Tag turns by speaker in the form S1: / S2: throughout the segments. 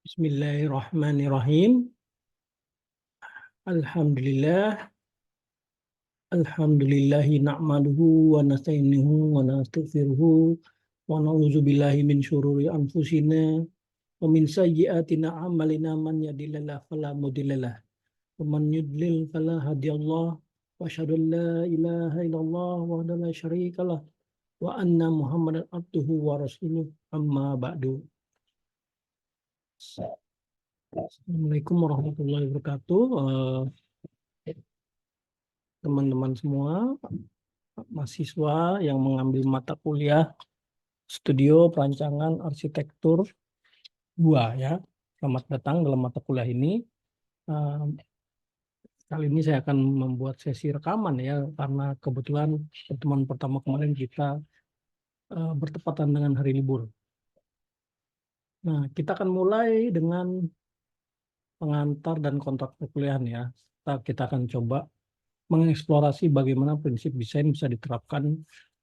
S1: Bismillahirrahmanirrahim. Alhamdulillah. Alhamdulillahi na'maduhu wa nasta'inuhu wa nastaghfiruhu wa na'udzu billahi min syururi anfusina wa min sayyiatina a'malina man yahdihillahu fala mudhillalah wa man yudlil fala hadiyallah wa asyhadu an la ilaha illallah wahdahu la syarikalah wa anna Muhammadan abduhu wa rasuluh amma ba'du. Assalamualaikum warahmatullahi wabarakatuh. Teman-teman semua, mahasiswa yang mengambil mata kuliah Studio Perancangan Arsitektur 2 ya. Selamat datang dalam mata kuliah ini. Kali ini saya akan membuat sesi rekaman ya, karena kebetulan pertemuan pertama kemarin kita bertepatan dengan hari libur. Nah, kita akan mulai dengan pengantar dan kontrak perkuliahan ya. Kita akan coba mengeksplorasi bagaimana prinsip desain bisa diterapkan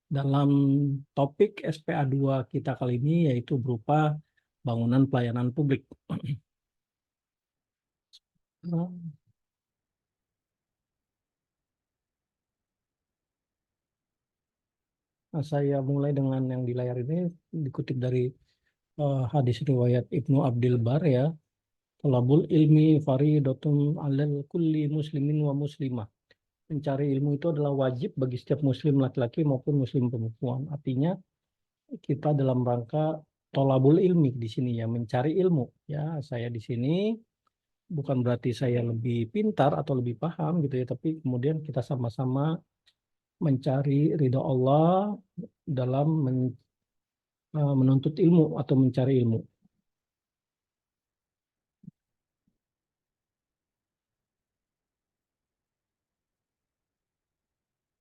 S1: dalam topik SPA 2 kita kali ini, yaitu berupa bangunan pelayanan publik. Nah, saya mulai dengan yang di layar ini, dikutip dari hadis riwayat Ibnu Abdil Bar ya. Talabul ilmi faridatun alal kulli muslimin wa muslimah. Mencari ilmu itu adalah wajib bagi setiap muslim laki-laki maupun muslim perempuan. Artinya kita dalam rangka tolabul ilmi di sini ya, mencari ilmu ya. Saya di sini bukan berarti saya lebih pintar atau lebih paham gitu ya, tapi kemudian kita sama-sama mencari ridho Allah dalam menuntut ilmu atau mencari ilmu.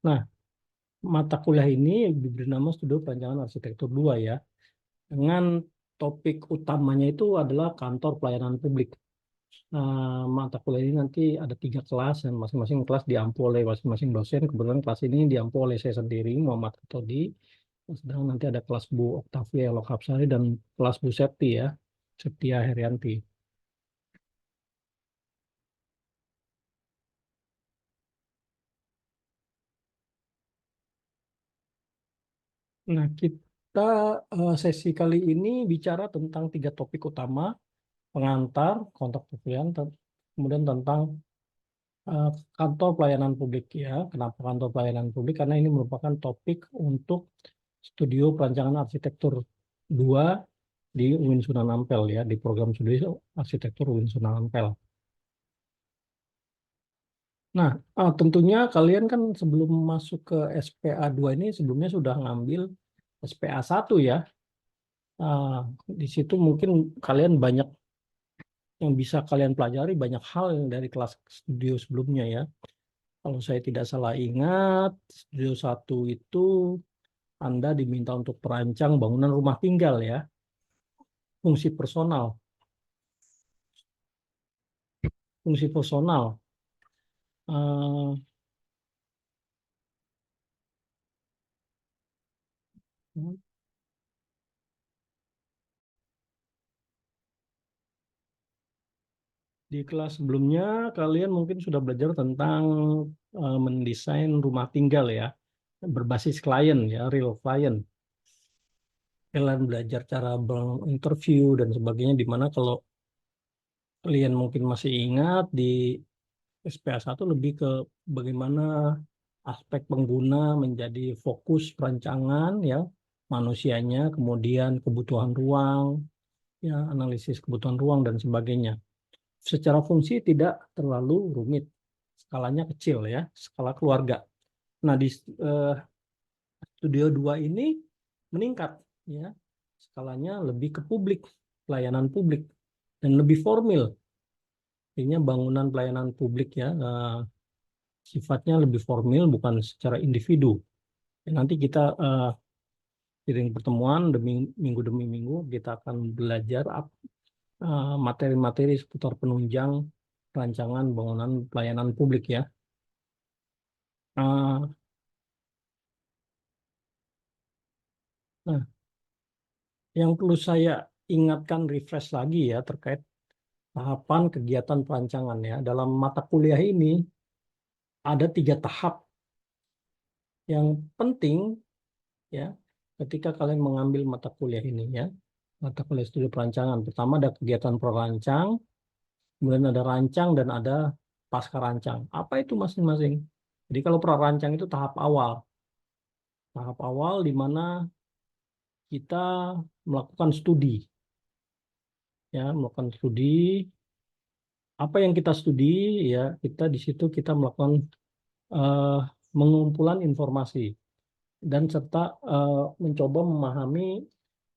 S1: Nah, mata kuliah ini diberi nama Studio Perancangan Arsitektur 2 ya, dengan topik utamanya itu adalah kantor pelayanan publik. Mata kuliah ini nanti ada 3 kelas dan masing-masing kelas diampu oleh masing-masing dosen. Kebetulan kelas ini diampu oleh saya sendiri, Muhammad Todi. Sedang nanti ada kelas Bu Oktavia Lokapsari dan kelas Bu Septi ya, Septia Herianti. Nah, kita sesi kali ini bicara tentang 3 topik utama: pengantar, kontrak perkuliahan, kemudian tentang kantor pelayanan publik ya. Kenapa kantor pelayanan publik? Karena ini merupakan topik untuk Studio Perancangan Arsitektur 2 di UIN Sunan Ampel ya, di program Studio Arsitektur UIN Sunan Ampel. Nah, tentunya kalian kan sebelum masuk ke SPA 2 ini sebelumnya sudah ngambil SPA 1 ya. Di situ mungkin kalian banyak yang bisa kalian pelajari, banyak hal yang dari kelas studio sebelumnya ya. Kalau saya tidak salah ingat, studio 1 itu Anda diminta untuk perancang bangunan rumah tinggal ya, fungsi personal. Fungsi personal. Di kelas sebelumnya kalian mungkin sudah belajar tentang mendesain rumah tinggal ya, berbasis klien ya, real client. Kalian belajar cara interview dan sebagainya, di mana kalau kalian mungkin masih ingat di SPA 1 lebih ke bagaimana aspek pengguna menjadi fokus perancangan ya, manusianya, kemudian kebutuhan ruang, ya, analisis kebutuhan ruang dan sebagainya. Secara fungsi tidak terlalu rumit, skalanya kecil ya, skala keluarga. Nah, di Studio 2 ini meningkat ya, skalanya lebih ke publik, pelayanan publik, dan lebih formal. Artinya bangunan pelayanan publik ya, sifatnya lebih formal, bukan secara individu. Nanti kita sering pertemuan minggu demi minggu kita akan belajar materi-materi seputar penunjang rancangan bangunan pelayanan publik ya. Nah, yang perlu saya ingatkan, refresh lagi ya, terkait tahapan kegiatan perancangan ya. Dalam mata kuliah ini ada 3 tahap yang penting ya ketika kalian mengambil mata kuliah ini ya. Mata kuliah studi perancangan. Pertama ada kegiatan perancang, kemudian ada rancang dan ada pasca rancang. Apa itu masing-masing? Jadi kalau prarancang itu tahap awal. Tahap awal di mana kita melakukan studi ya, melakukan studi. Apa yang kita studi ya, kita di situ kita melakukan eh, pengumpulan informasi dan serta mencoba memahami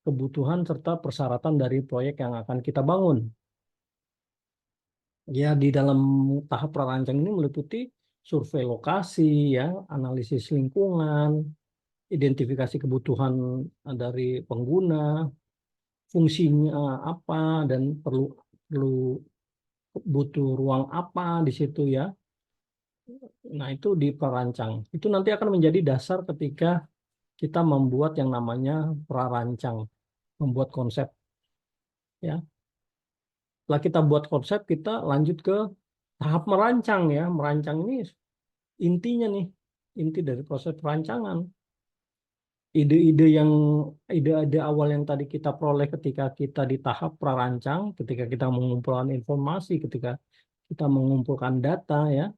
S1: kebutuhan serta persyaratan dari proyek yang akan kita bangun. Ya, di dalam tahap prarancang ini meliputi survei lokasi, ya, analisis lingkungan, identifikasi kebutuhan dari pengguna, fungsinya apa, dan perlu perlu butuh ruang apa di situ ya. Nah, itu di perancang. Itu nanti akan menjadi dasar ketika kita membuat yang namanya prarancang, membuat konsep ya. Setelah kita buat konsep, kita lanjut ke tahap merancang ya. Merancang ini intinya nih, inti dari proses perancangan. Ide-ide yang ide-ide awal yang tadi kita peroleh ketika kita di tahap prarancang, ketika kita mengumpulkan informasi, ketika kita mengumpulkan data ya,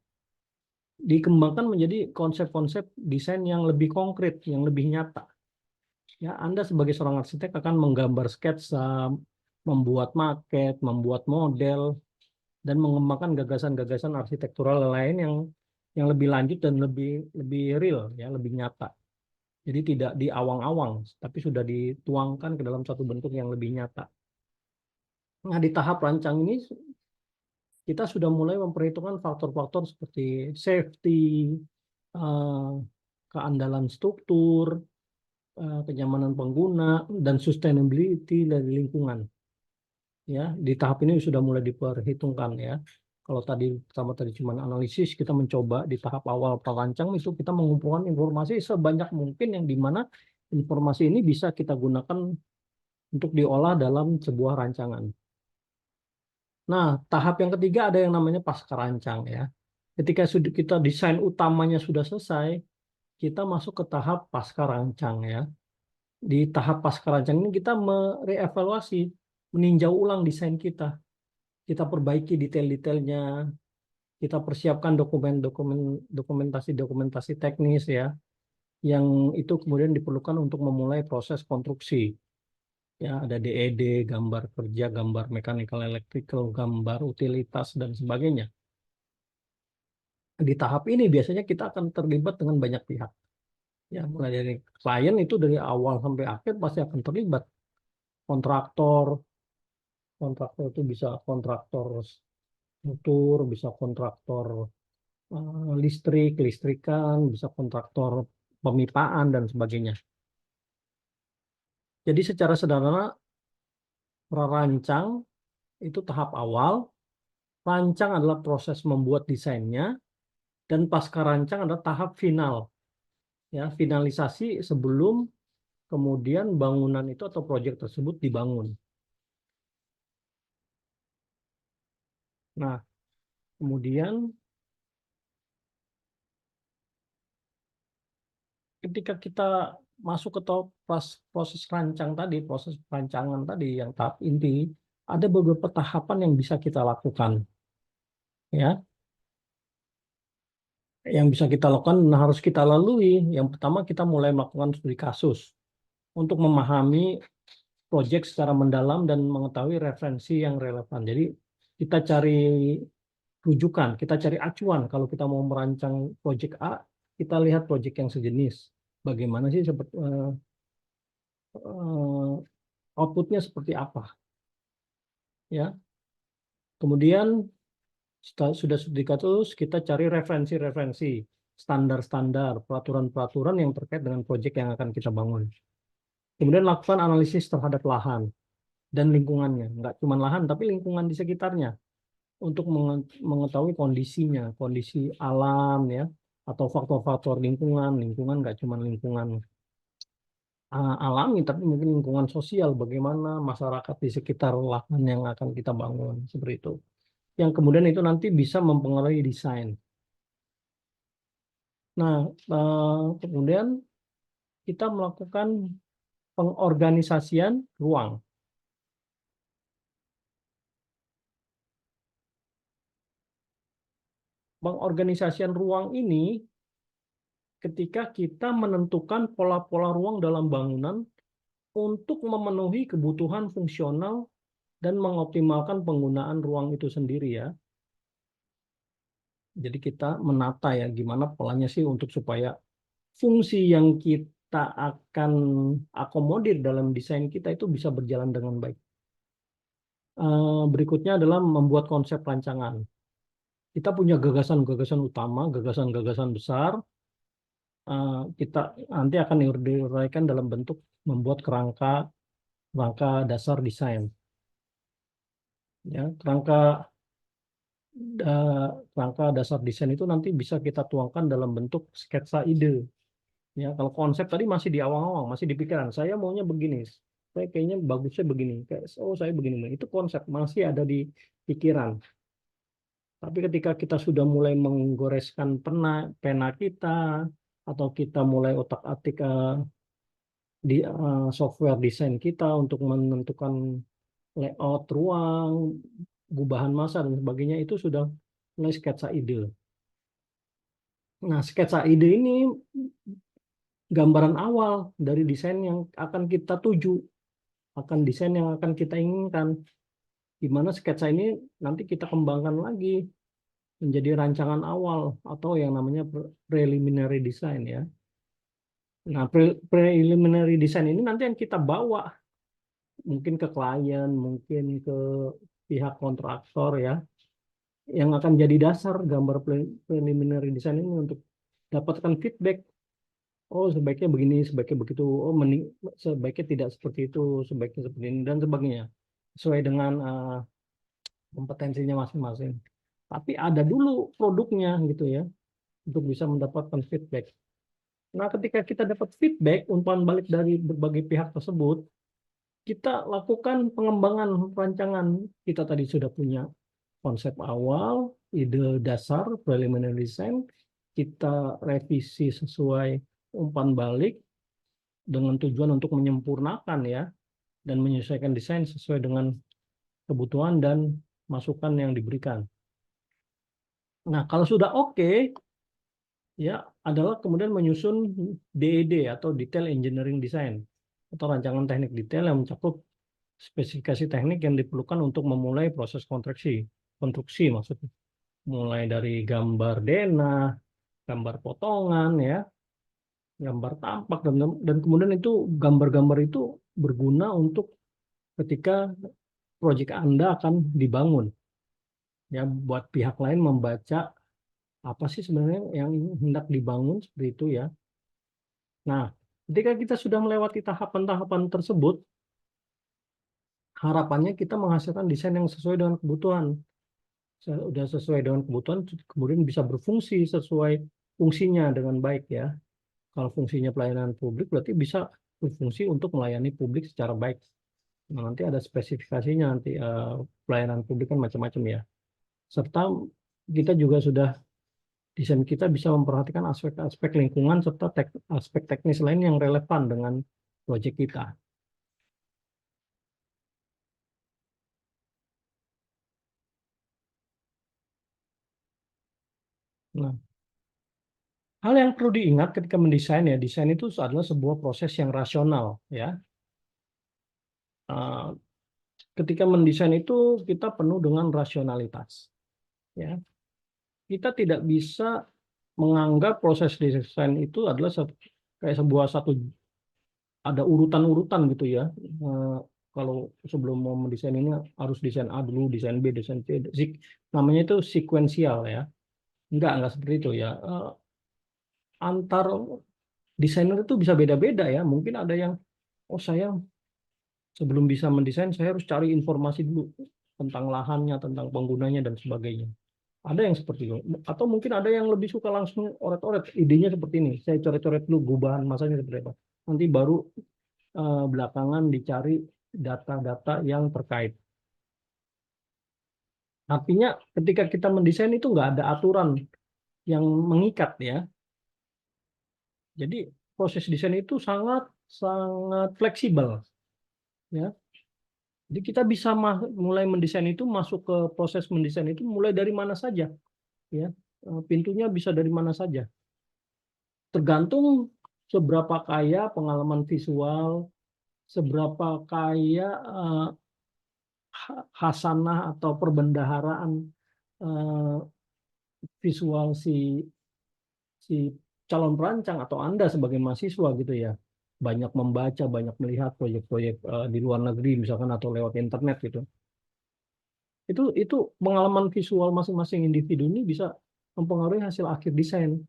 S1: dikembangkan menjadi konsep-konsep desain yang lebih konkret, yang lebih nyata. Ya, Anda sebagai seorang arsitek akan menggambar sketsa, membuat maket, membuat model, dan mengembangkan gagasan-gagasan arsitektural lain yang lebih lanjut dan lebih lebih real, ya, lebih nyata. Jadi tidak di awang-awang, tapi sudah dituangkan ke dalam satu bentuk yang lebih nyata. Nah, di tahap rancang ini kita sudah mulai memperhitungkan faktor-faktor seperti safety, eh, keandalan struktur, kenyamanan pengguna, dan sustainability dari lingkungan. Ya, di tahap ini sudah mulai diperhitungkan ya. Kalau tadi pertama tadi cuma analisis, kita mencoba di tahap awal perancang itu kita mengumpulkan informasi sebanyak mungkin yang dimana informasi ini bisa kita gunakan untuk diolah dalam sebuah rancangan. Nah, tahap yang ketiga ada yang namanya pasca rancang ya. Ketika sudah kita desain utamanya sudah selesai, kita masuk ke tahap pasca rancang ya. Di tahap pasca rancang ini kita merevaluasi, meninjau ulang desain kita. Kita perbaiki detail-detailnya, kita persiapkan dokumentasi-dokumentasi teknis ya, yang itu kemudian diperlukan untuk memulai proses konstruksi. Ya, ada DED, gambar kerja, gambar mechanical electrical, gambar utilitas dan sebagainya. Di tahap ini biasanya kita akan terlibat dengan banyak pihak. Ya, mulai dari klien itu dari awal sampai akhir pasti akan terlibat. Kontraktor, kontraktor itu bisa kontraktor struktur, bisa kontraktor listrik, listrikan, bisa kontraktor pemipaan dan sebagainya. Jadi secara sederhana prarancang itu tahap awal, rancang adalah proses membuat desainnya, dan pasca rancang adalah tahap final, ya finalisasi sebelum kemudian bangunan itu atau proyek tersebut dibangun. Nah, kemudian ketika kita masuk ke tahap proses rancang tadi, proses perancangan tadi yang tahap inti, ada beberapa tahapan yang bisa kita lakukan, ya, yang bisa kita lakukan dan harus kita lalui. Yang pertama kita mulai melakukan studi kasus untuk memahami proyek secara mendalam dan mengetahui referensi yang relevan. Jadi kita cari rujukan, kita cari acuan kalau kita mau merancang proyek A, kita lihat proyek yang sejenis. Bagaimana sih seperti outputnya seperti apa, ya. Kemudian sudah studi kasus, kita cari referensi-referensi, standar-standar, peraturan-peraturan yang terkait dengan proyek yang akan kita bangun. Kemudian lakukan analisis terhadap lahan dan lingkungannya. Nggak cuma lahan, tapi lingkungan di sekitarnya. Untuk mengetahui kondisinya, kondisi alam ya, atau faktor-faktor lingkungan. Lingkungan nggak cuma lingkungan alami, tapi mungkin lingkungan sosial, bagaimana masyarakat di sekitar lahan yang akan kita bangun, seperti itu. Yang kemudian itu nanti bisa mempengaruhi desain. Nah, kemudian kita melakukan pengorganisasian ruang. Pengorganisasian ruang ini ketika kita menentukan pola-pola ruang dalam bangunan untuk memenuhi kebutuhan fungsional dan mengoptimalkan penggunaan ruang itu sendiri ya. Jadi kita menata ya gimana polanya sih untuk supaya fungsi yang kita akan akomodir dalam desain kita itu bisa berjalan dengan baik. Berikutnya adalah membuat konsep rancangan. Kita punya gagasan-gagasan utama, gagasan-gagasan besar. Kita nanti akan diuraikan dalam bentuk membuat kerangka dasar desain. Ya, kerangka dasar desain itu nanti bisa kita tuangkan dalam bentuk sketsa ide. Ya, kalau konsep tadi masih di awang-awang, masih di pikiran. Saya maunya begini. Saya kayaknya bagusnya begini. Kayak, oh saya begini. Itu konsep masih ada di pikiran. Tapi ketika kita sudah mulai menggoreskan pena kita, atau kita mulai otak-atik di software desain kita untuk menentukan layout ruang, gubahan massa dan sebagainya, itu sudah mulai sketsa ide. Nah, sketsa ide ini gambaran awal dari desain yang akan kita tuju, akan desain yang akan kita inginkan. Di mana sketsa ini nanti kita kembangkan lagi menjadi rancangan awal atau yang namanya preliminary design ya. Nah, preliminary design ini nanti yang kita bawa mungkin ke klien, mungkin ke pihak kontraktor ya, yang akan jadi dasar gambar preliminary design ini untuk dapatkan feedback. Oh, sebaiknya begini, sebaiknya begitu. Oh, sebaiknya tidak seperti itu, sebaiknya seperti ini dan sebagainya. Sesuai dengan kompetensinya masing-masing. Tapi ada dulu produknya gitu ya, untuk bisa mendapatkan feedback. Nah, ketika kita dapat feedback, umpan balik dari berbagai pihak tersebut, kita lakukan pengembangan rancangan. Kita tadi sudah punya konsep awal, ide dasar, preliminary design, kita revisi sesuai umpan balik dengan tujuan untuk menyempurnakan ya, dan menyesuaikan desain sesuai dengan kebutuhan dan masukan yang diberikan. Nah, kalau sudah oke, ya adalah kemudian menyusun DED atau Detail Engineering Design atau rancangan teknik detail yang mencakup spesifikasi teknik yang diperlukan untuk memulai proses konstruksi maksudnya. Mulai dari gambar denah, gambar potongan ya, gambar tampak dan kemudian itu gambar-gambar itu berguna untuk ketika proyek Anda akan dibangun. Ya, buat pihak lain membaca apa sih sebenarnya yang hendak dibangun seperti itu ya. Nah, ketika kita sudah melewati tahapan-tahapan tersebut, harapannya kita menghasilkan desain yang sesuai dengan kebutuhan. Sudah sesuai dengan kebutuhan, kemudian bisa berfungsi sesuai fungsinya dengan baik ya. Kalau fungsinya pelayanan publik, berarti bisa berfungsi untuk melayani publik secara baik. Nah, nanti ada spesifikasinya, nanti pelayanan publik kan macam-macam ya. Serta kita juga sudah desain kita bisa memperhatikan aspek-aspek lingkungan serta aspek teknis lain yang relevan dengan proyek kita. Nah, hal yang perlu diingat ketika mendesain ya, desain itu adalah sebuah proses yang rasional ya. Uh, Ketika mendesain itu kita penuh dengan rasionalitas ya. Kita tidak bisa menganggap proses desain itu adalah kayak sebuah satu ada urutan-urutan gitu ya. Eh, Kalau sebelum mau mendesain ini harus desain A dulu, desain B, desain C. Namanya itu sekuensial ya. Enggak seperti itu ya. Antar desainer itu bisa beda-beda ya. Mungkin ada yang, oh saya sebelum bisa mendesain, saya harus cari informasi dulu tentang lahannya, tentang penggunanya, dan sebagainya. Ada yang seperti itu. Atau mungkin ada yang lebih suka langsung oret-oret. Idenya seperti ini. Saya coret-coret dulu gubahan masanya seperti apa. Nanti baru belakangan dicari data-data yang terkait. Artinya ketika kita mendesain itu nggak ada aturan yang mengikat ya. Jadi proses desain itu sangat sangat fleksibel ya. Jadi kita bisa mulai mendesain itu, masuk ke proses mendesain itu mulai dari mana saja ya. Pintunya bisa dari mana saja. Tergantung seberapa kaya pengalaman visual, seberapa kaya hasanah atau perbendaharaan eh, visual si calon perancang atau Anda sebagai mahasiswa gitu ya. Banyak membaca, banyak melihat proyek-proyek di luar negeri misalkan atau lewat internet gitu. Itu pengalaman visual masing-masing individu ini bisa mempengaruhi hasil akhir desain.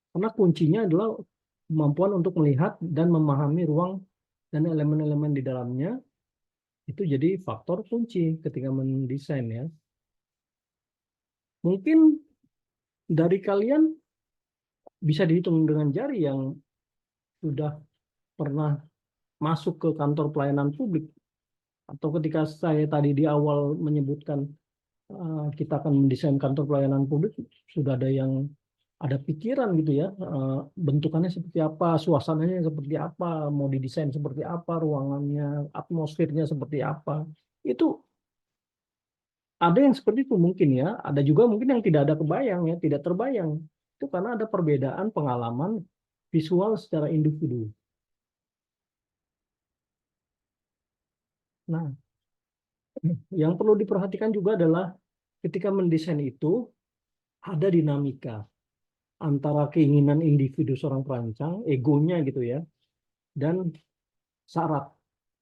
S1: Karena kuncinya adalah kemampuan untuk melihat dan memahami ruang dan elemen-elemen di dalamnya. Itu jadi faktor kunci ketika mendesain ya. Mungkin dari kalian bisa dihitung dengan jari yang sudah pernah masuk ke kantor pelayanan publik, atau ketika saya tadi di awal menyebutkan kita akan mendesain kantor pelayanan publik, sudah ada yang ada pikiran gitu ya, bentukannya seperti apa, suasananya seperti apa, mau didesain seperti apa, ruangannya, atmosfernya seperti apa. Itu ada yang seperti itu mungkin ya, ada juga mungkin yang tidak ada kebayang ya, tidak terbayang. Itu karena ada perbedaan pengalaman visual secara individu. Nah, yang perlu diperhatikan juga adalah ketika mendesain itu ada dinamika antara keinginan individu seorang perancang, egonya gitu ya, dan syarat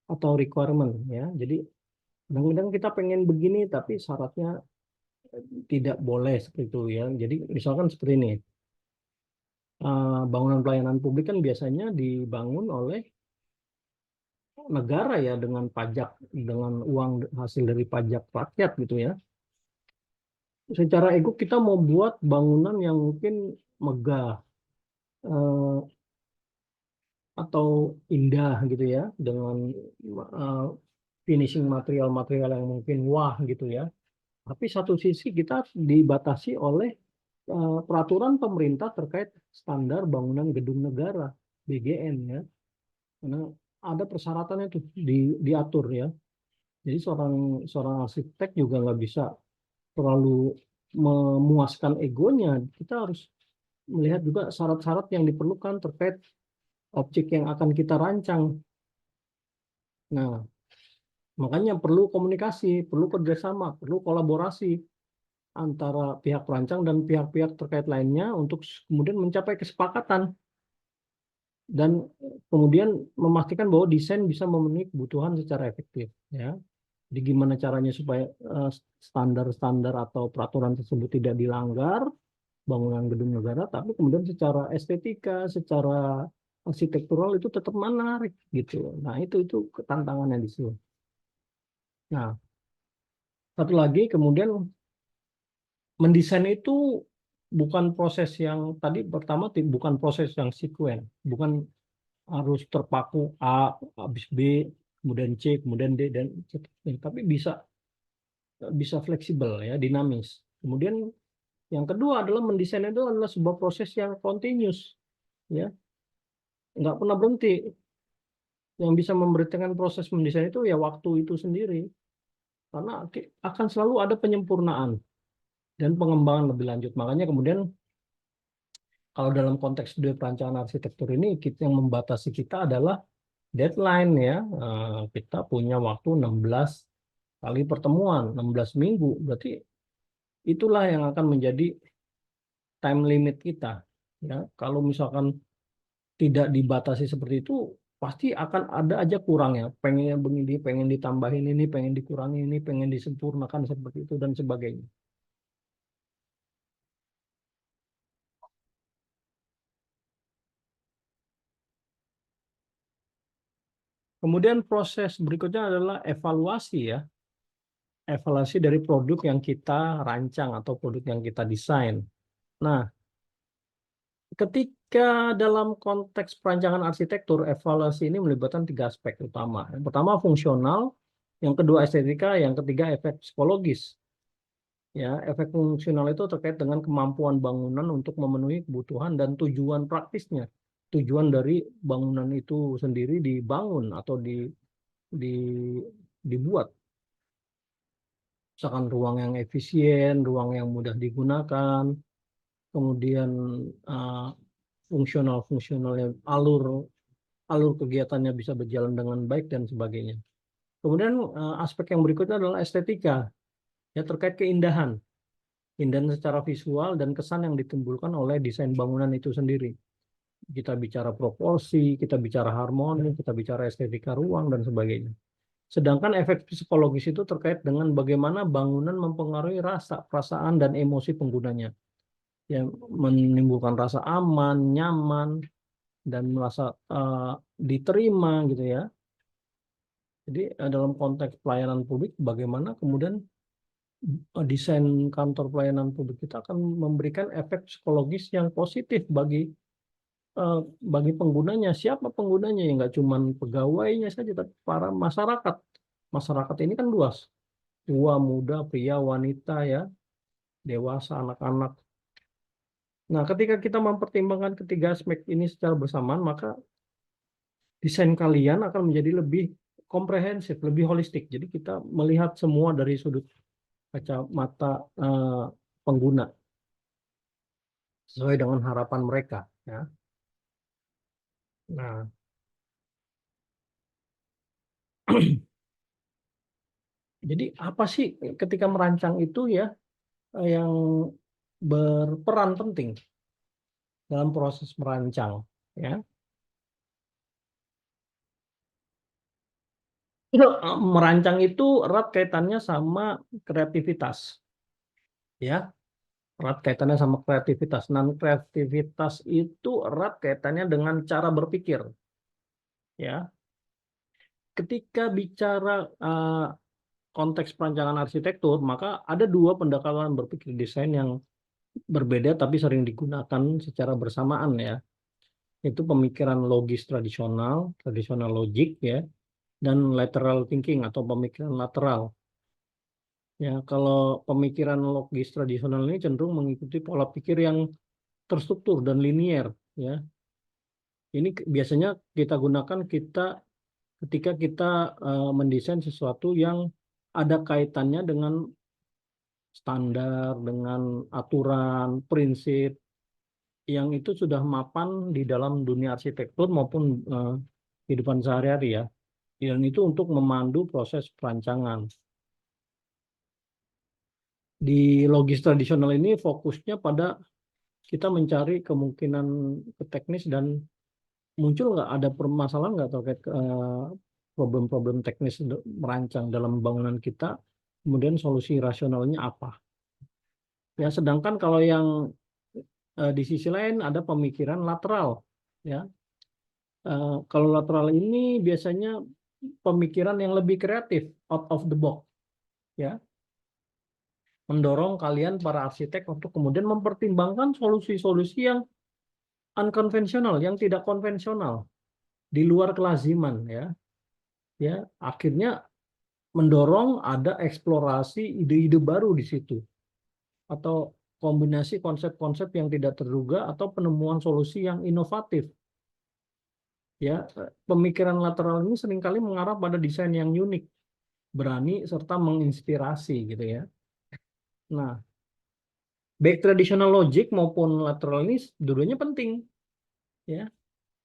S1: atau requirement ya. Jadi kadang-kadang kita pengen begini tapi syaratnya tidak boleh seperti itu ya. Jadi misalkan seperti ini, bangunan pelayanan publik kan biasanya dibangun oleh negara ya, dengan pajak, dengan uang hasil dari pajak rakyat gitu ya. Secara ego kita mau buat bangunan yang mungkin megah eh, atau indah gitu ya, dengan eh, finishing material-material yang mungkin wah gitu ya. Tapi satu sisi kita dibatasi oleh peraturan pemerintah terkait standar bangunan gedung negara (BGN) ya. Karena ada persyaratannya tuh diatur ya. Jadi seorang seorang arsitek juga nggak bisa terlalu memuaskan egonya. Kita harus melihat juga syarat-syarat yang diperlukan terkait objek yang akan kita rancang. Nah, makanya perlu komunikasi, perlu kerjasama, perlu kolaborasi antara pihak perancang dan pihak-pihak terkait lainnya untuk kemudian mencapai kesepakatan dan kemudian memastikan bahwa desain bisa memenuhi kebutuhan secara efektif ya. Jadi gimana caranya supaya standar-standar atau peraturan tersebut tidak dilanggar bangunan gedung negara, tapi kemudian secara estetika, secara arsitektural itu tetap menarik gitu. Nah, itu tantangannya di situ. Nah, satu lagi kemudian mendesain itu bukan proses yang tadi pertama, bukan proses yang sekuen, bukan harus terpaku A habis B kemudian C kemudian D dan seterusnya, tapi bisa bisa fleksibel ya, dinamis. Kemudian yang kedua adalah mendesain itu adalah sebuah proses yang continuous ya, nggak pernah berhenti. Yang bisa memberitakan proses mendesain itu ya waktu itu sendiri, karena akan selalu ada penyempurnaan dan pengembangan lebih lanjut. Makanya kemudian kalau dalam konteks studi perancangan arsitektur ini, yang membatasi kita adalah deadline ya. Kita punya waktu 16 kali pertemuan, 16 minggu. Berarti itulah yang akan menjadi time limit kita. Ya, kalau misalkan tidak dibatasi seperti itu, pasti akan ada aja kurangnya. Pengennya begini, pengen ditambahin ini, pengen dikurangi ini, pengen disempurnakan seperti itu dan sebagainya. Kemudian proses berikutnya adalah evaluasi ya. Evaluasi dari produk yang kita rancang atau produk yang kita desain. Nah, Ketika dalam konteks perancangan arsitektur, evaluasi ini melibatkan 3 aspek utama. Yang pertama fungsional, yang kedua estetika, yang ketiga efek psikologis. Ya, efek fungsional itu terkait dengan kemampuan bangunan untuk memenuhi kebutuhan dan tujuan praktisnya. Tujuan dari bangunan itu sendiri dibangun atau di, dibuat. Misalkan ruang yang efisien, ruang yang mudah digunakan, kemudian uh, fungsionalnya, alur kegiatannya bisa berjalan dengan baik dan sebagainya. Kemudian aspek yang berikutnya adalah estetika, ya terkait keindahan secara visual dan kesan yang ditimbulkan oleh desain bangunan itu sendiri. Kita bicara proporsi, kita bicara harmoni, kita bicara estetika ruang dan sebagainya. Sedangkan efek psikologis itu terkait dengan bagaimana bangunan mempengaruhi rasa, perasaan, dan emosi penggunanya. Yang menimbulkan rasa aman, nyaman, dan merasa diterima gitu ya. Jadi dalam konteks pelayanan publik, bagaimana kemudian desain kantor pelayanan publik kita akan memberikan efek psikologis yang positif bagi penggunanya. Siapa penggunanya? Ya nggak cuma pegawainya saja, tapi para masyarakat. Masyarakat ini kan luas, tua, muda, pria, wanita, ya, dewasa, anak-anak. Nah, ketika kita mempertimbangkan ketiga aspek ini secara bersamaan, maka desain kalian akan menjadi lebih komprehensif, lebih holistik. Jadi kita melihat semua dari sudut kacamata pengguna sesuai dengan harapan mereka. Ya. Nah, jadi apa sih ketika merancang itu ya yang berperan penting dalam proses merancang? Ya, merancang itu erat kaitannya sama kreativitas. Ya, erat kaitannya sama kreativitas. Non kreativitas itu erat kaitannya dengan cara berpikir. Ya, ketika bicara konteks perancangan arsitektur, maka ada 2 pendekatan berpikir desain yang berbeda tapi sering digunakan secara bersamaan ya. Itu pemikiran logis tradisional, tradisional logik ya, dan lateral thinking atau pemikiran lateral. Ya, kalau pemikiran logis tradisional ini cenderung mengikuti pola pikir yang terstruktur dan linier ya. Ini biasanya kita gunakan ketika kita mendesain sesuatu yang ada kaitannya dengan standar, dengan aturan, prinsip yang itu sudah mapan di dalam dunia arsitektur maupun kehidupan sehari-hari ya. Dan itu untuk memandu proses perancangan. Di logis tradisional ini fokusnya pada kita mencari kemungkinan teknis dan muncul nggak ada permasalahan nggak terkait problem-problem teknis merancang dalam bangunan kita, kemudian solusi rasionalnya apa. Ya, sedangkan kalau yang di sisi lain ada pemikiran lateral. Ya, kalau lateral ini biasanya pemikiran yang lebih kreatif, out of the box. Ya, mendorong kalian para arsitek untuk kemudian mempertimbangkan solusi-solusi yang unkonvensional, yang tidak konvensional, di luar kelaziman ya. Ya, akhirnya mendorong ada eksplorasi ide-ide baru di situ atau kombinasi konsep-konsep yang tidak terduga atau penemuan solusi yang inovatif. Ya, pemikiran lateral ini seringkali mengarah pada desain yang unik, berani serta menginspirasi gitu ya. Nah, baik tradisional logic maupun lateral ini dulunya penting ya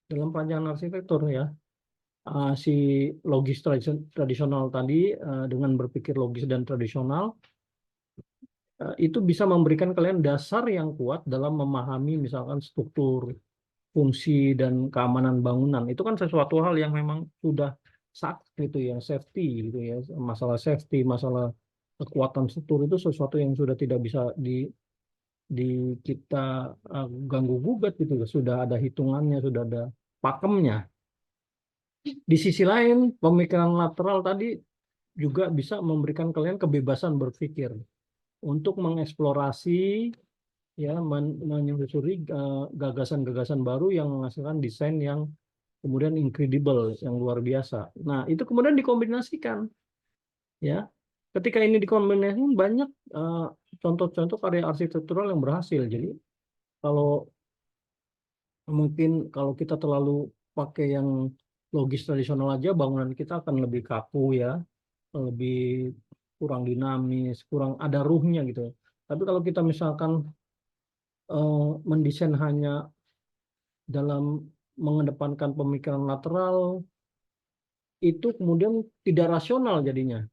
S1: dalam perancangan arsitektur ya. Si logis tradisional tadi dengan berpikir logis dan tradisional itu bisa memberikan kalian dasar yang kuat dalam memahami misalkan struktur, fungsi dan keamanan bangunan. Itu kan sesuatu hal yang memang sudah sakit gitu ya, safety gitu ya. Masalah safety, masalah kekuatan struktur itu sesuatu yang sudah tidak bisa di kita ganggu gugat gitu. Sudah ada hitungannya, sudah ada pakemnya. Di sisi lain, pemikiran lateral tadi juga bisa memberikan kalian kebebasan berpikir untuk mengeksplorasi ya menyusuri gagasan-gagasan baru yang menghasilkan desain yang kemudian incredible, yang luar biasa. Nah, itu kemudian dikombinasikan, ya. Ketika ini dikombinasikan banyak eh, contoh-contoh karya arsitektural yang berhasil. Jadi kalau mungkin kalau kita terlalu pakai yang logis tradisional aja, bangunan kita akan lebih kaku ya, lebih kurang dinamis, kurang ada ruhnya gitu. Tapi kalau kita misalkan mendesain hanya dalam mengedepankan pemikiran lateral, itu kemudian tidak rasional jadinya.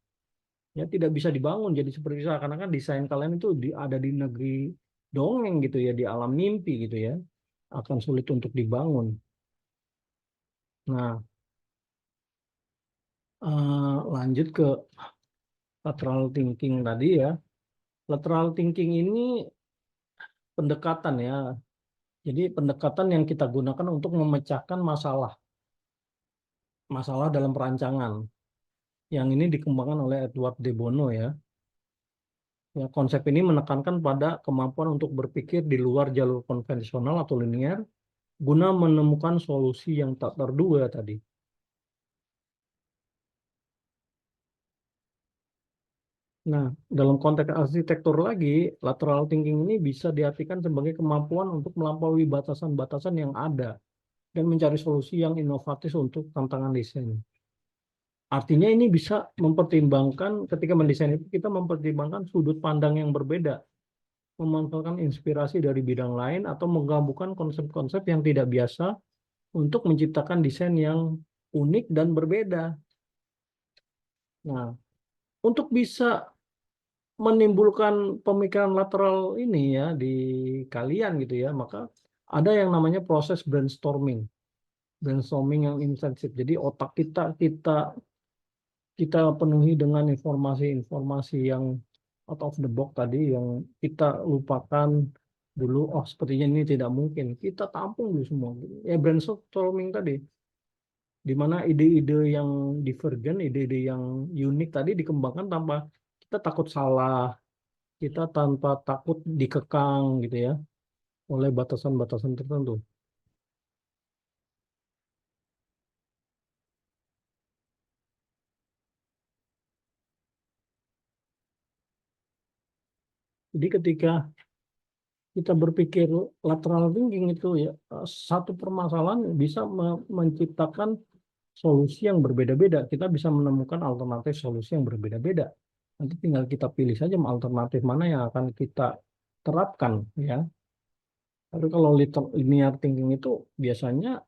S1: Ya, tidak bisa dibangun. Jadi seperti seakan-akan desain kalian itu ada di negeri dongeng gitu ya, di alam mimpi gitu ya. Akan sulit untuk dibangun. Nah, lanjut ke lateral thinking tadi ya. Lateral thinking ini pendekatan ya. Jadi pendekatan yang kita gunakan untuk memecahkan masalah, masalah dalam perancangan. Yang ini dikembangkan oleh Edward de Bono ya. Ya, konsep ini menekankan pada kemampuan untuk berpikir di luar jalur konvensional atau linear guna menemukan solusi yang tak terduga tadi. Nah, dalam konteks arsitektur lagi, lateral thinking ini bisa diartikan sebagai kemampuan untuk melampaui batasan-batasan yang ada dan mencari solusi yang inovatif untuk tantangan desain. Artinya ini bisa mempertimbangkan, ketika mendesain itu kita mempertimbangkan sudut pandang yang berbeda, memanfaatkan inspirasi dari bidang lain atau menggabungkan konsep-konsep yang tidak biasa untuk menciptakan desain yang unik dan berbeda. Nah, untuk bisa menimbulkan pemikiran lateral ini ya di kalian gitu ya, maka ada yang namanya proses brainstorming, brainstorming yang intensif. Jadi otak kita kita penuhi dengan informasi-informasi yang out of the box tadi, yang kita lupakan dulu, oh sepertinya ini tidak mungkin, kita tampung dulu semua. Ya brainstorming tadi, di mana ide-ide yang divergen, ide-ide yang unik tadi dikembangkan tanpa kita takut salah, kita tanpa takut dikekang gitu ya oleh batasan-batasan tertentu. Jadi ketika kita berpikir lateral thinking itu ya, satu permasalahan bisa menciptakan solusi yang berbeda-beda. Kita bisa menemukan alternatif solusi yang berbeda-beda. Nanti tinggal kita pilih saja alternatif mana yang akan kita terapkan ya. Tapi kalau linear thinking itu biasanya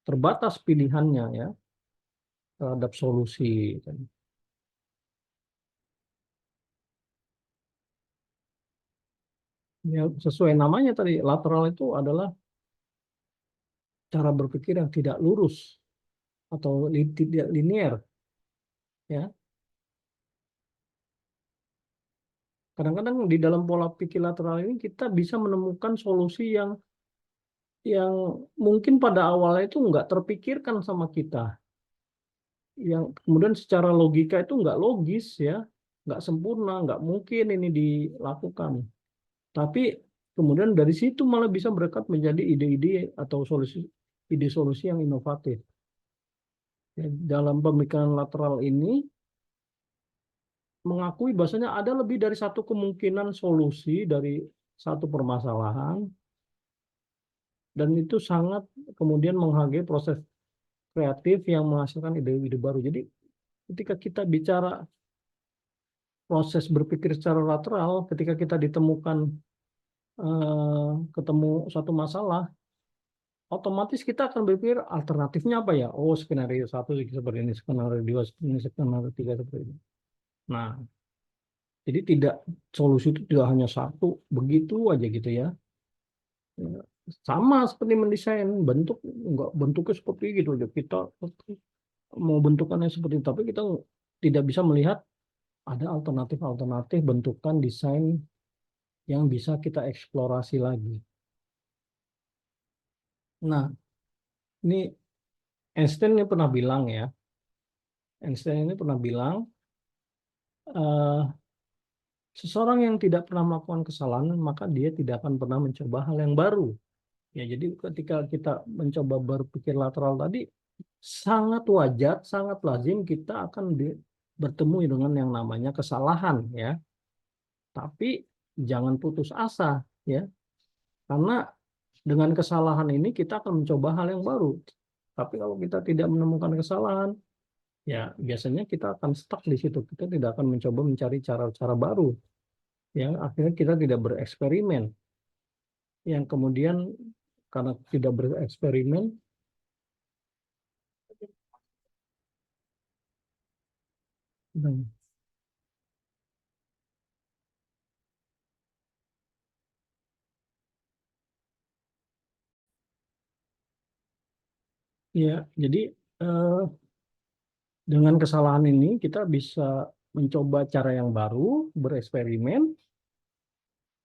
S1: terbatas pilihannya ya terhadap solusi. Ya, sesuai namanya tadi, lateral itu adalah cara berpikir yang tidak lurus atau tidak linear ya. Kadang-kadang di dalam pola pikir lateral ini kita bisa menemukan solusi yang mungkin pada awalnya itu nggak terpikirkan sama kita, yang kemudian secara logika itu nggak logis ya, nggak sempurna, nggak mungkin ini dilakukan. Tapi kemudian dari situ malah bisa berkat menjadi ide-ide atau solusi, ide solusi yang inovatif. Ya, dalam pemikiran lateral ini mengakui bahwasanya ada lebih dari satu kemungkinan solusi dari satu permasalahan, dan itu sangat kemudian menghargai proses kreatif yang menghasilkan ide-ide baru. Jadi ketika kita bicara proses berpikir secara lateral, ketika kita ditemukan ketemu satu masalah, otomatis kita akan berpikir alternatifnya apa ya? Oh, skenario satu seperti ini, skenario dua seperti ini, skenario tiga seperti ini. Nah, jadi tidak, solusi itu tidak hanya satu begitu aja gitu ya. Ya, sama seperti mendesain bentuk, enggak bentuknya seperti gitu aja. Kita mau bentukannya seperti itu, tapi kita tidak bisa melihat ada alternatif-alternatif bentukan desain yang bisa kita eksplorasi lagi. Nah, ini Einstein ini pernah bilang ya, Einstein ini pernah bilang, eh, Seseorang yang tidak pernah melakukan kesalahan, maka dia tidak akan pernah mencoba hal yang baru. Ya, jadi ketika kita mencoba berpikir lateral tadi, sangat wajar, sangat lazim kita akan bertemu dengan yang namanya kesalahan, ya. Tapi jangan putus asa, ya, karena dengan kesalahan ini kita akan mencoba hal yang baru. Tapi kalau kita tidak menemukan kesalahan, ya biasanya kita akan stuck di situ. Kita tidak akan mencoba mencari cara-cara baru, yang akhirnya kita tidak bereksperimen. Yang kemudian karena tidak bereksperimen, nah, ya jadi eh, dengan kesalahan ini kita bisa mencoba cara yang baru, bereksperimen,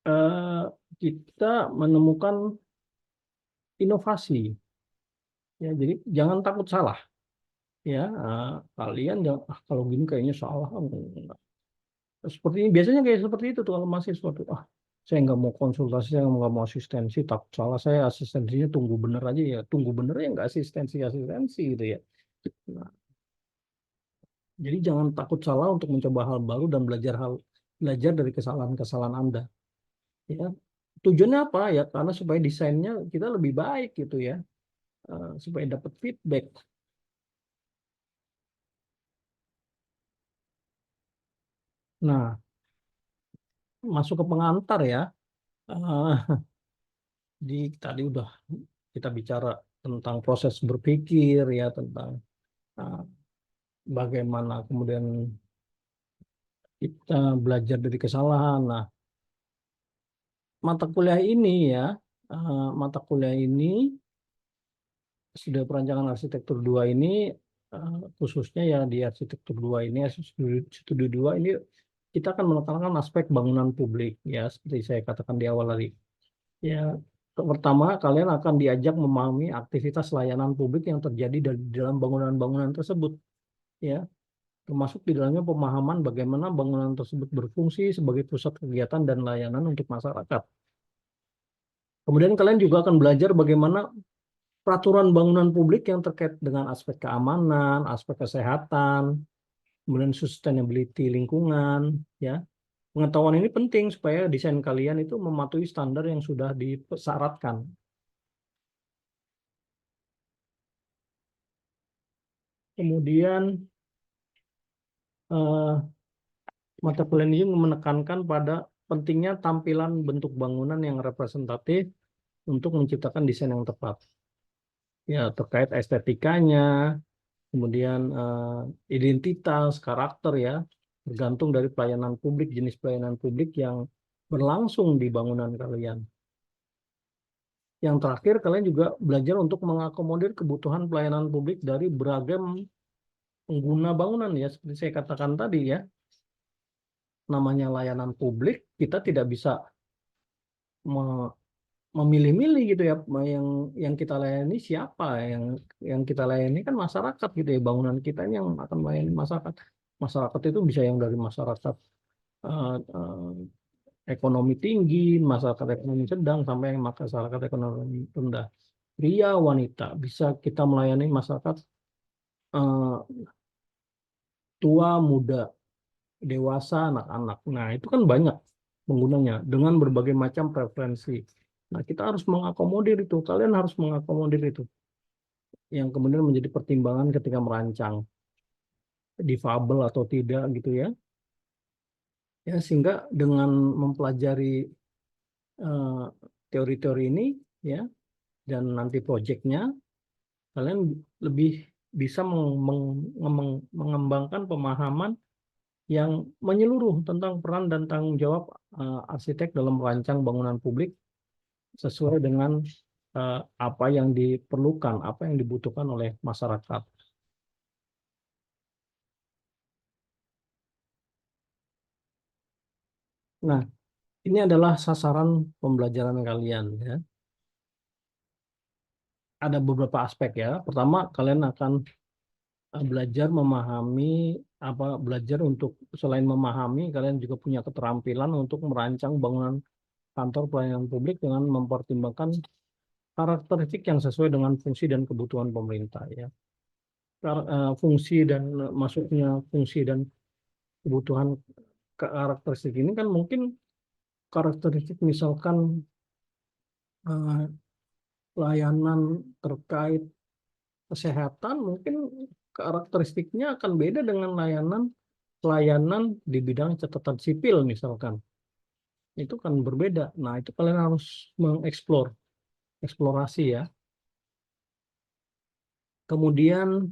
S1: eh, kita menemukan inovasi. Ya, jadi jangan takut salah. Ya, kalian jangan kalau gini kayaknya salah. Seperti ini biasanya kayak seperti itu tuh kalau mahasiswa tuh. Saya nggak mau konsultasi, saya nggak mau asistensi, takut salah, saya asistensinya tunggu bener aja ya, tunggu bener ya nggak asistensi gitu ya. Nah, jadi jangan takut salah untuk mencoba hal baru dan belajar dari kesalahan-kesalahan Anda. Ya, tujuannya apa ya? Karena supaya desainnya kita lebih baik gitu ya, supaya dapat feedback. Nah, masuk ke pengantar ya. Eh, di tadi udah kita bicara tentang proses berpikir ya, tentang eh, bagaimana kemudian kita belajar dari kesalahan. Nah, mata kuliah ini ya, mata kuliah ini sudah perancangan arsitektur 2 ini, khususnya ya di arsitektur 2 ini, studi 2 ini kita akan menekankan aspek bangunan publik ya, seperti saya katakan di awal tadi. Ya, pertama kalian akan diajak memahami aktivitas layanan publik yang terjadi di dalam bangunan-bangunan tersebut ya, termasuk di dalamnya pemahaman bagaimana bangunan tersebut berfungsi sebagai pusat kegiatan dan layanan untuk masyarakat. Kemudian kalian juga akan belajar bagaimana peraturan bangunan publik yang terkait dengan aspek keamanan, aspek kesehatan, kemudian sustainability lingkungan, ya. Pengetahuan ini penting supaya desain kalian itu mematuhi standar yang sudah disyaratkan. Kemudian eh, mata kuliah ini menekankan pada pentingnya tampilan bentuk bangunan yang representatif untuk menciptakan desain yang tepat. Ya, terkait estetikanya, kemudian identitas, karakter ya, tergantung dari pelayanan publik, jenis pelayanan publik yang berlangsung di bangunan kalian. Yang terakhir, kalian juga belajar untuk mengakomodir kebutuhan pelayanan publik dari beragam pengguna bangunan ya, seperti saya katakan tadi ya, namanya layanan publik, kita tidak bisa memilih-milih gitu ya, yang kita layani siapa, yang kita layani kan masyarakat gitu ya, bangunan kita ini yang akan melayani masyarakat. Masyarakat itu bisa yang dari masyarakat eh, eh, ekonomi tinggi, masyarakat ekonomi sedang, sampai yang masyarakat ekonomi rendah. Pria, wanita, bisa kita melayani masyarakat eh, tua, muda, dewasa, anak-anak. Nah, itu kan banyak penggunanya dengan berbagai macam preferensi. Nah, kita harus mengakomodir itu. Kalian harus mengakomodir itu. Yang kemudian menjadi pertimbangan ketika merancang difabel atau tidak gitu ya. Ya, sehingga dengan mempelajari eh, teori-teori ini ya, dan nanti proyeknya, kalian lebih bisa mengembangkan pemahaman yang menyeluruh tentang peran dan tanggung jawab arsitek dalam merancang bangunan publik sesuai dengan apa yang diperlukan, apa yang dibutuhkan oleh masyarakat. Nah, ini adalah sasaran pembelajaran kalian ya. Ada beberapa aspek ya. Pertama, kalian akan belajar memahami belajar untuk selain memahami, kalian juga punya keterampilan untuk merancang bangunan kantor pelayanan publik dengan mempertimbangkan karakteristik yang sesuai dengan fungsi dan kebutuhan pemerintah ya. Fungsi dan masuknya fungsi dan kebutuhan karakteristik ini kan mungkin karakteristik misalkan eh, layanan terkait kesehatan mungkin karakteristiknya akan beda dengan layanan di bidang catatan sipil misalkan. Itu kan berbeda. Nah, itu kalian harus eksplorasi ya. Kemudian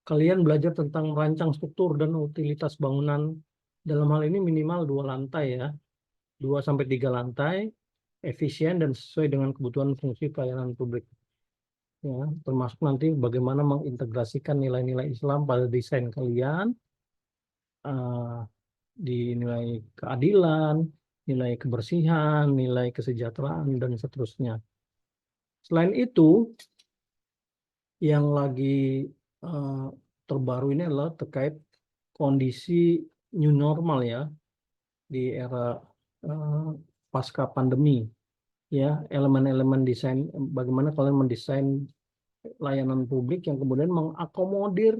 S1: kalian belajar tentang merancang struktur dan utilitas bangunan. Dalam hal ini minimal 2 lantai ya. 2 sampai 3 lantai, efisien dan sesuai dengan kebutuhan fungsi pelayanan publik. Ya, termasuk nanti bagaimana mengintegrasikan nilai-nilai Islam pada desain kalian, eh, di nilai keadilan, nilai kebersihan, nilai kesejahteraan, dan seterusnya. Selain itu, yang lagi eh, terbaru ini adalah terkait kondisi new normal ya di era eh, pasca pandemi ya, elemen-elemen desain bagaimana kalian mendesain layanan publik yang kemudian mengakomodir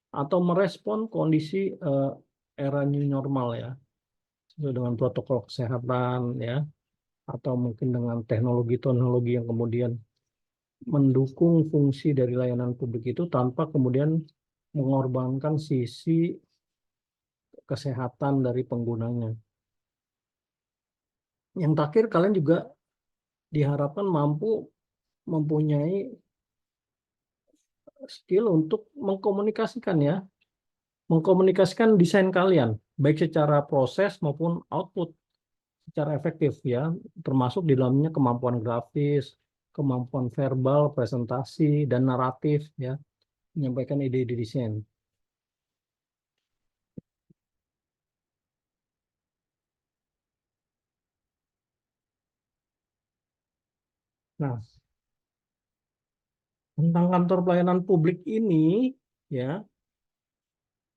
S1: atau merespon kondisi era new normal ya, sesuai dengan protokol kesehatan ya, atau mungkin dengan teknologi-teknologi yang kemudian mendukung fungsi dari layanan publik itu tanpa kemudian mengorbankan sisi kesehatan dari penggunanya. Yang terakhir, kalian juga diharapkan mampu mempunyai skill untuk mengkomunikasikan desain kalian, baik secara proses maupun output secara efektif ya, termasuk di dalamnya kemampuan grafis, kemampuan verbal, presentasi, dan naratif ya, menyampaikan ide-ide desain. Nah, tentang kantor pelayanan publik ini ya,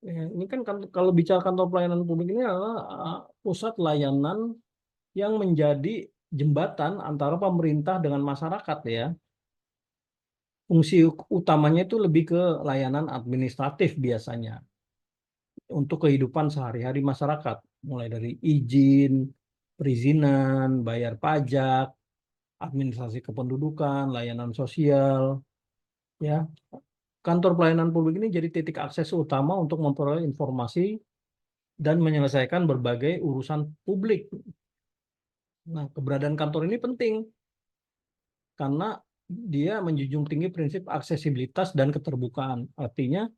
S1: ini kan kalau bicara kantor pelayanan publik ini adalah pusat layanan yang menjadi jembatan antara pemerintah dengan masyarakat ya. Fungsi utamanya itu lebih ke layanan administratif biasanya untuk kehidupan sehari-hari masyarakat, mulai dari izin, perizinan, bayar pajak, administrasi kependudukan, layanan sosial, ya. Kantor pelayanan publik ini jadi titik akses utama untuk memperoleh informasi dan menyelesaikan berbagai urusan publik. Nah, keberadaan kantor ini penting karena dia menjunjung tinggi prinsip aksesibilitas dan keterbukaan. Artinya,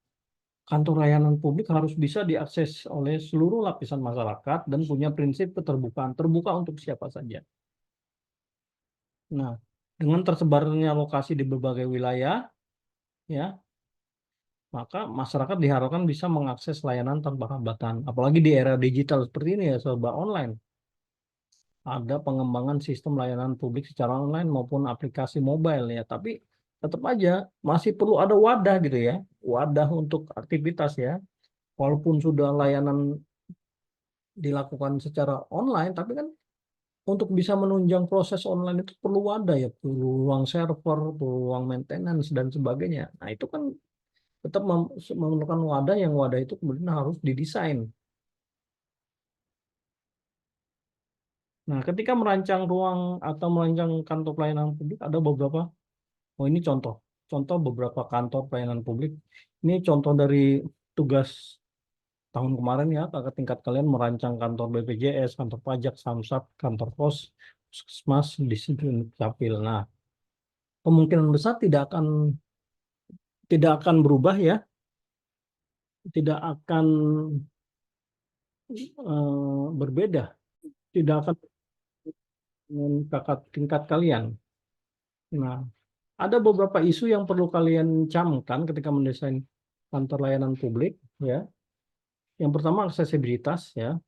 S1: kantor layanan publik harus bisa diakses oleh seluruh lapisan masyarakat dan punya prinsip keterbukaan, terbuka untuk siapa saja. Nah, dengan tersebarnya lokasi di berbagai wilayah, ya, maka masyarakat diharapkan bisa mengakses layanan tanpa hambatan. Apalagi di era digital seperti ini ya, serba online. Ada pengembangan sistem layanan publik secara online maupun aplikasi mobile ya, tapi tetap aja masih perlu ada wadah gitu ya, wadah untuk aktivitas ya. Walaupun sudah layanan dilakukan secara online, tapi kan untuk bisa menunjang proses online itu perlu wadah ya, perlu ruang server, perlu ruang maintenance dan sebagainya. Nah, itu kan tetap memerlukan wadah yang wadah itu kemudian harus didesain. Nah, ketika merancang ruang atau merancang kantor pelayanan publik ada beberapa, oh ini contoh beberapa kantor pelayanan publik. Ini contoh dari tugas tahun kemarin ya, kakak tingkat kalian merancang kantor BPJS, kantor pajak, Samsat, kantor pos, puskesmas, disiplin capil. Nah, kemungkinan besar tidak akan berubah ya, tidak akan berbeda, tidak akan dengan kakak tingkat kalian. Nah, ada beberapa isu yang perlu kalian camkan ketika mendesain kantor layanan publik ya. Yang pertama aksesibilitas ya.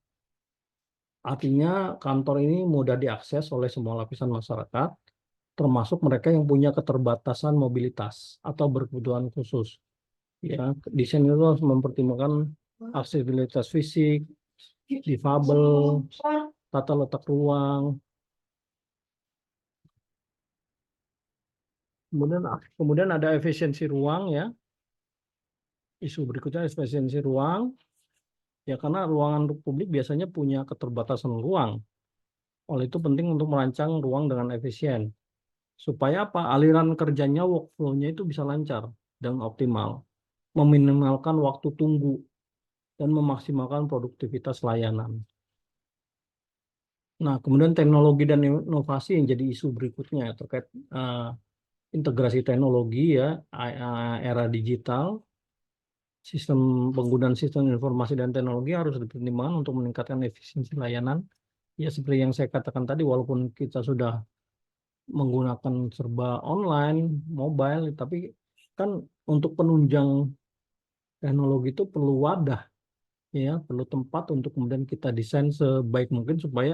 S1: Artinya kantor ini mudah diakses oleh semua lapisan masyarakat, termasuk mereka yang punya keterbatasan mobilitas atau berkebutuhan khusus. Ya, desain itu harus mempertimbangkan aksesibilitas fisik, difabel, tata letak ruang. Kemudian ada efisiensi ruang ya. Isu berikutnya efisiensi ruang. Ya, karena ruangan publik biasanya punya keterbatasan ruang. Oleh itu penting untuk merancang ruang dengan efisien. Supaya apa? Aliran kerjanya, workflow-nya itu bisa lancar dan optimal. Meminimalkan waktu tunggu dan memaksimalkan produktivitas layanan. Nah, kemudian teknologi dan inovasi yang jadi isu berikutnya terkait integrasi teknologi ya, era digital. Sistem penggunaan sistem informasi dan teknologi harus dipertimbangkan untuk meningkatkan efisiensi layanan. Ya, seperti yang saya katakan tadi, walaupun kita sudah menggunakan serba online, mobile, tapi kan untuk penunjang teknologi itu perlu wadah, ya, perlu tempat untuk kemudian kita desain sebaik mungkin supaya